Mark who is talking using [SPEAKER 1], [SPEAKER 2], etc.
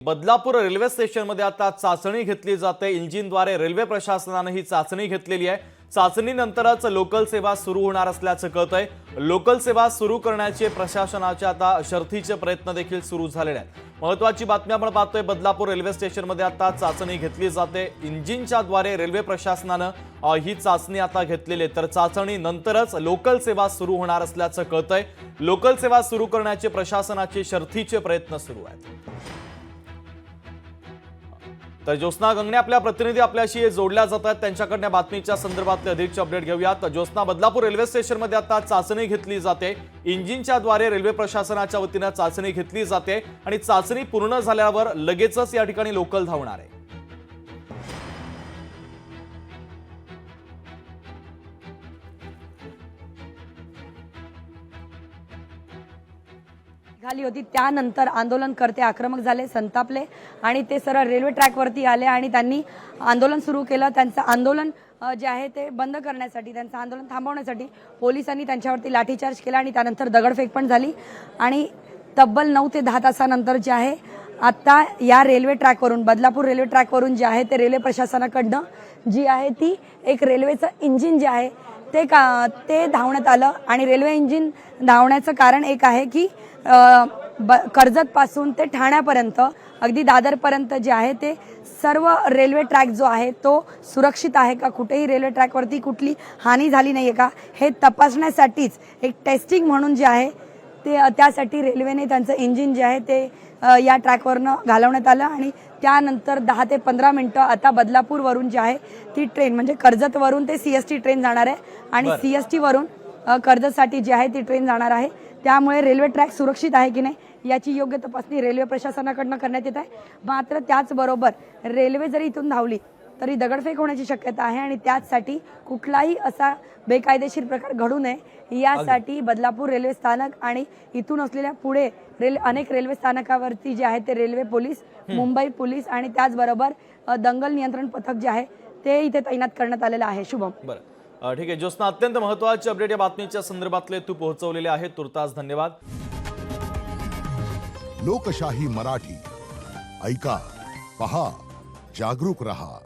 [SPEAKER 1] Badlapur railway स्टेशनमध्ये आता चाचणी घेतली जाते। इंजिनद्वारे रेल्वे प्रशासनाने ही चाचणी घेतलेली आहे। चाचणीनंतरच लोकल सेवा सुरू होणार असल्याचं कळतंय। लोकल सेवा सुरू करण्याचे प्रशासनाचे आता शर्थीचे प्रयत्न देखील सुरू झालेले आहेत। महत्त्वाची बातमी आपण पाहतोय, बदलापूर रेल्वे स्टेशनमध्ये आता चाचणी घेतली जाते। इंजिनच्या द्वारे रेल्वे प्रशासनाने ही चाचणी आता घेतलेली आहे, तर चाचणीनंतरच लोकल सेवा सुरू होणार असल्याचं कळतंय। लोकल सेवा सुरू करण्याचे प्रशासनाचे शर्थीचे प्रयत्न सुरू आहेत। तर ज्योत्स्ना गंगणे आपल्या प्रतिनिधी आपल्याशी जोडल्या जातात, त्यांच्याकडून बातमीच्या संदर्भातले अधिकचे अपडेट घेऊयात। ज्योत्स्ना, बदलापूर रेल्वे स्टेशनमध्ये आता चाचणी घेतली जाते। इंजिनच्या द्वारे रेल्वे प्रशासनाच्या वतीने चाचणी घेतली जाते आणि चाचणी पूर्ण झाल्यावर लगेचच या ठिकाणी लोकल धावणार आहे।
[SPEAKER 2] झाली होती, त्यानंतर आंदोलनकर्ते आक्रमक झाले, संतापले आणि ते सरळ रेल्वे ट्रॅकवरती आले आणि त्यांनी आंदोलन सुरू केलं। त्यांचं आंदोलन जे आहे ते बंद करण्यासाठी, त्यांचं आंदोलन थांबवण्यासाठी पोलिसांनी त्यांच्यावरती लाठीचार्ज केला आणि त्यानंतर दगडफेक पण झाली आणि तब्बल 9 ते 10 तासानंतर जे आहे आता या रेल्वे ट्रॅकवरून, बदलापूर रेल्वे ट्रॅकवरून जे आहे ते रेल्वे प्रशासनाकडनं जी आहे ती एक रेल्वेचं इंजिन जे आहे ते धावण्यात आलं आणि रेल्वे इंजिन धावण्याचं कारण एक आहे की कर्जत पासून ते ठाण्यापर्यंत अगदी दादरपर्यंत जे आहे ते सर्व रेल्वे ट्रॅक जो आहे तो सुरक्षित आहे का, कुठेही रेल्वे ट्रॅकवरती कुठली हानी झाली नाहीये का हे तपासण्यासाठीच एक टेस्टिंग म्हणून जे आहे ते त्यासाठी रेल्वेने त्यांचं इंजिन जे आहे ते या ट्रॅकवरनं घालवण्यात आलं आणि त्यानंतर 10 ते 15 मिनिटं आता बदलापूरवरून जे आहे ती ट्रेन म्हणजे कर्जतवरून ते CST ट्रेन जाणार आहे आणि CST वरून कर्जतसाठी जी आहे ती ट्रेन जाणार आहे। त्यामुळे रेल्वे ट्रॅक सुरक्षित आहे की नाही याची योग्य तपासणी रेल्वे प्रशासनाकडून करण्यात येत आहे। मात्र त्याचबरोबर रेल्वे जरी इथून धावली तरी दगडफेक होण्याची शक्यता आहे आणि त्याचसाठी कुठलाही असा बेकायदेशीर प्रकार घडू नये यासाठी बदलापूर रेल्वे स्थानक आणि इथून असलेल्या पुढे अनेक रेल्वे स्थानकावरती जे आहे ते रेल्वे पोलीस, मुंबई पोलीस आणि त्याचबरोबर दंगल नियंत्रण पथक जे आहे ते इथे तैनात करण्यात आलेलं आहे। शुभम,
[SPEAKER 1] ठीक आहे ज्योत्स्ना, अत्यंत महत्त्वाचे अपडेट या बातमीच्या संदर्भातले तू पोहोचवलेले आहे, तुर्तास धन्यवाद।
[SPEAKER 3] लोकशाही मराठी ऐका, पहा, जागरूक रहा।